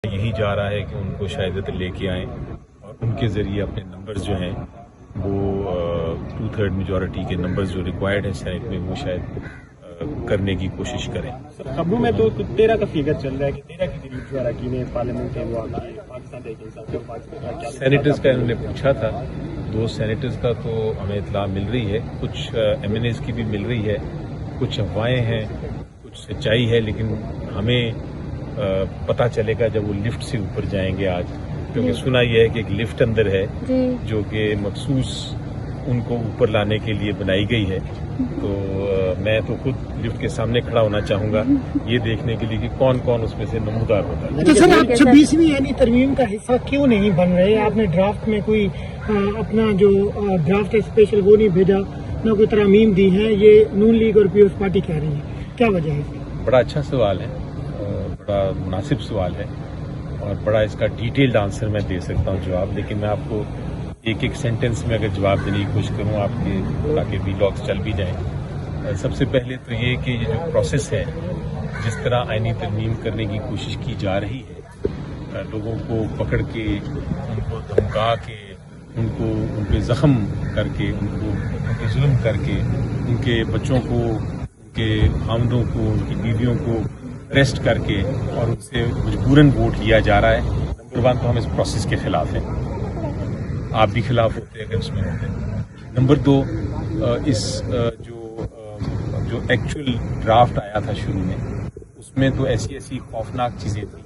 یہی جا رہا ہے کہ ان کو شاید لے کے آئیں اور ان کے ذریعے اپنے نمبرز جو ہیں وہ 2/3 میجورٹی کے نمبرز جو ریکوائرڈ ہیں سینٹ میں وہ شاید کرنے کی کوشش کریں۔ خبروں میں تو 13 کا فگر چل رہا ہے کہ 13 کے قریب جو اراکین پارلیمنٹ ہے وہ آگے پاکستان کے حساب سے پاکستان سینیٹرز کا انہوں نے پوچھا تھا، 2 سینیٹرز کا تو ہمیں اطلاع مل رہی ہے، کچھ ایم این ایز کی بھی مل رہی ہے، کچھ افواہیں ہیں، کچھ سچائی ہے، لیکن ہمیں پتہ چلے گا جب وہ لفٹ سے اوپر جائیں گے آج، کیونکہ سنا یہ ہے کہ ایک لفٹ اندر ہے جو کہ مخصوص ان کو اوپر لانے کے لیے بنائی گئی ہے۔ تو میں تو خود لفٹ کے سامنے کھڑا ہونا چاہوں گا یہ دیکھنے کے لیے کہ کون کون اس میں سے نمودار ہوتا ہے۔ تو سر آپ 26ویں یعنی ترمیم کا حصہ کیوں نہیں بن رہے؟ آپ نے ڈرافٹ میں کوئی اپنا جو ڈرافٹ ہے اسپیشل وہ نہیں بھیجا، نہ کوئی ترامیم دی ہیں، یہ نون لیگ اور پیپلز پارٹی کہہ رہی ہے، کیا وجہ ہے؟ بڑا اچھا سوال ہے، بڑا مناسب سوال ہے اور بڑا اس کا ڈیٹیلڈ آنسر میں دے سکتا ہوں جواب، لیکن میں آپ کو ایک سینٹنس میں اگر جواب دینے کی کوشش کروں آپ کے تاکہ ویلاگس چل بھی جائیں۔ سب سے پہلے تو یہ کہ یہ جو پروسیس ہے، جس طرح آئینی ترمیم کرنے کی کوشش کی جا رہی ہے، لوگوں کو پکڑ کے، ان کو دھمکا کے، ان پہ زخم کر کے، ان پہ ظلم کر کے، ان کے بچوں کو، ان کے خامدوں کو، ان کی بیویوں کو اریسٹ کر کے اور ان سے مجبوراً ووٹ لیا جا رہا ہے۔ نمبر 1 تو ہم اس پروسیس کے خلاف ہیں، آپ بھی خلاف ہوتے اگر اس میں ہوتے۔ نمبر 2 اس جو ایکچوئل ڈرافٹ آیا تھا شروع میں، اس میں تو ایسی خوفناک چیزیں تھیں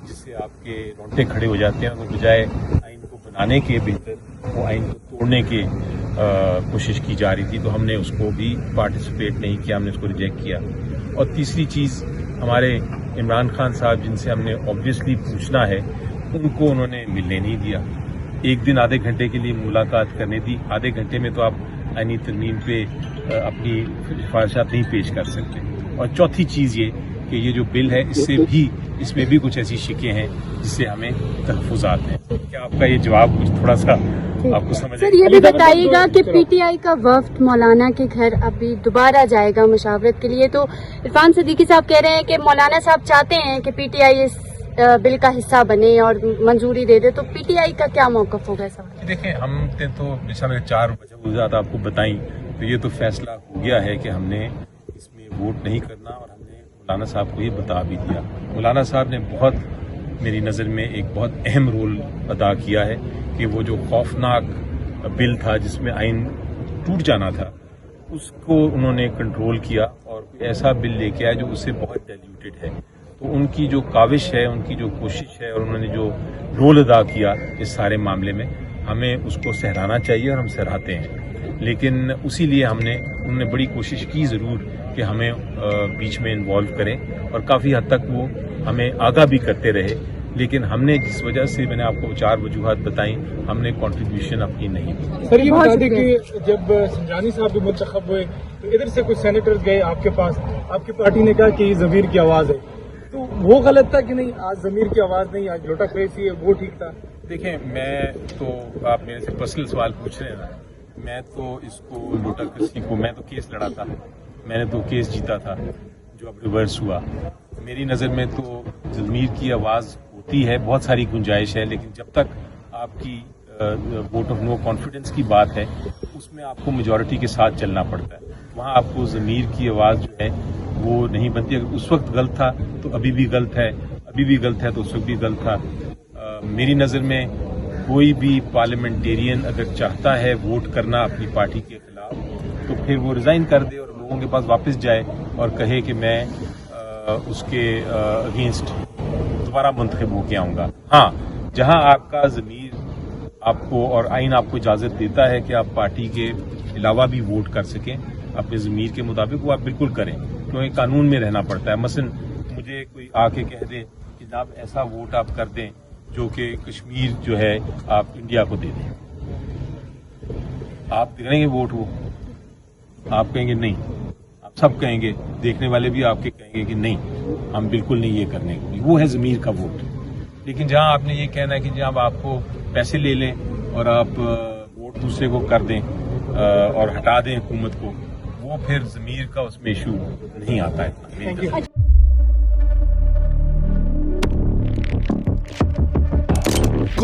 جس سے آپ کے رونگٹے کھڑے ہو جاتے ہیں، اور بجائے آئین کو بنانے کے بہتر وہ آئین کو توڑنے کی کوشش کی جا رہی تھی، تو ہم نے اس کو بھی پارٹیسپیٹ نہیں کیا، ہم نے اس کو ریجیکٹ کیا۔ اور تیسری چیز، ہمارے عمران خان صاحب جن سے ہم نے آبویسلی پوچھنا ہے، ان کو انہوں نے ملنے نہیں دیا۔ ایک دن آدھے گھنٹے کے لیے ملاقات کرنے دی، آدھے گھنٹے میں تو آپ آئینی ترمیم پہ اپنی سفارشات نہیں پیش کر سکتے۔ اور چوتھی چیز یہ کہ یہ جو بل ہے اس میں بھی کچھ ایسی شکیں ہیں جس سے ہمیں تحفظات ہیں۔ کیا آپ کا یہ جواب کچھ تھوڑا سا آپ کو سمجھ؟ سر یہ بھی بتائیے گا کہ پی ٹی آئی کا وفد مولانا کے گھر ابھی دوبارہ جائے گا مشاورت کے لیے، تو عرفان صدیقی صاحب کہہ رہے ہیں کہ مولانا صاحب چاہتے ہیں کہ پی ٹی آئی اس بل کا حصہ بنے اور منظوری دے دے، تو پی ٹی آئی کا کیا موقف ہوگا اس وقت؟ دیکھیں، ہم نے تو مثلا 4 وجوہات آپ کو بتائیں، تو یہ تو فیصلہ ہو گیا ہے کہ ہم نے اس میں ووٹ نہیں کرنا، اور ہم نے مولانا صاحب کو یہ بتا بھی دیا۔ مولانا صاحب نے بہت، میری نظر میں ایک بہت اہم رول ادا کیا ہے کہ وہ جو خوفناک بل تھا جس میں آئین ٹوٹ جانا تھا، اس کو انہوں نے کنٹرول کیا اور ایسا بل لے کے آئے جو اس سے بہت ڈیلیوٹیڈ ہے۔ تو ان کی جو کاوش ہے، ان کی جو کوشش ہے، اور انہوں نے جو رول ادا کیا اس سارے معاملے میں، ہمیں اس کو سراہنا چاہیے اور ہم سراہتے ہیں۔ لیکن اسی لیے انہوں نے بڑی کوشش کی ضرور کہ ہمیں بیچ میں انوالو کریں، اور کافی حد تک وہ ہمیں آگاہ بھی کرتے رہے، لیکن ہم نے جس وجہ سے میں نے آپ کو 4 وجوہات بتائیں، ہم نے کنٹریبیوشن اپنی نہیں دی۔ سر یہ بتا دیں کہ جب سنجانی صاحب بھی منتخب ہوئے تو ادھر سے کچھ سینیٹرز گئے آپ کے پاس، آپ کی پارٹی نے کہا کہ یہ ضمیر کی آواز ہے، تو وہ غلط تھا کہ نہیں؟ آج ضمیر کی آواز نہیں، آج لوٹا کریسی ہے، وہ ٹھیک تھا؟ دیکھیں، میں تو، آپ میرے سے پرسنل سوال پوچھ رہے ہیں نا، میں تو اس کو لوٹا کرسی کو، میں تو کیس لڑا تھا، میں نے تو کیس جیتا تھا جو اب ریورس ہوا۔ میری نظر میں تو ضمیر کی آواز ہوتی ہے، بہت ساری گنجائش ہے، لیکن جب تک آپ کی ووٹ آف نو کانفیڈنس کی بات ہے، اس میں آپ کو میجورٹی کے ساتھ چلنا پڑتا ہے، وہاں آپ کو ضمیر کی آواز جو ہے وہ نہیں بنتی۔ اگر اس وقت غلط تھا تو ابھی بھی غلط ہے، ابھی بھی غلط ہے تو اس وقت بھی غلط تھا۔ میری نظر میں کوئی بھی پارلیمنٹیرین اگر چاہتا ہے ووٹ کرنا اپنی پارٹی کے خلاف، تو پھر وہ ریزائن کر دے اور لوگوں کے پاس واپس جائے اور کہے کہ میں اس کے اگینسٹ دوبارہ منتخب ہو کے آؤں گا۔ ہاں، جہاں آپ کا ضمیر آپ کو اور آئین آپ کو اجازت دیتا ہے کہ آپ پارٹی کے علاوہ بھی ووٹ کر سکیں اپنے ضمیر کے مطابق، وہ آپ بالکل کریں، کیونکہ قانون میں رہنا پڑتا ہے۔ مثلا مجھے کوئی آ کے کہہ دے کہ جناب ایسا ووٹ آپ کر دیں جو کہ کشمیر جو ہے آپ انڈیا کو دے دیں، آپ کریں گے ووٹ؟ وہ آپ کہیں گے نہیں، آپ سب کہیں گے، دیکھنے والے بھی آپ کے کہیں گے کہ نہیں، ہم بالکل نہیں یہ کرنے کو، وہ ہے ضمیر کا ووٹ۔ لیکن جہاں آپ نے یہ کہنا ہے کہ جناب آپ کو پیسے لے لیں اور آپ ووٹ دوسرے کو کر دیں اور ہٹا دیں حکومت کو، وہ پھر ضمیر کا اس میں ایشو نہیں آتا ہے۔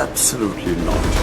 Absolutely not.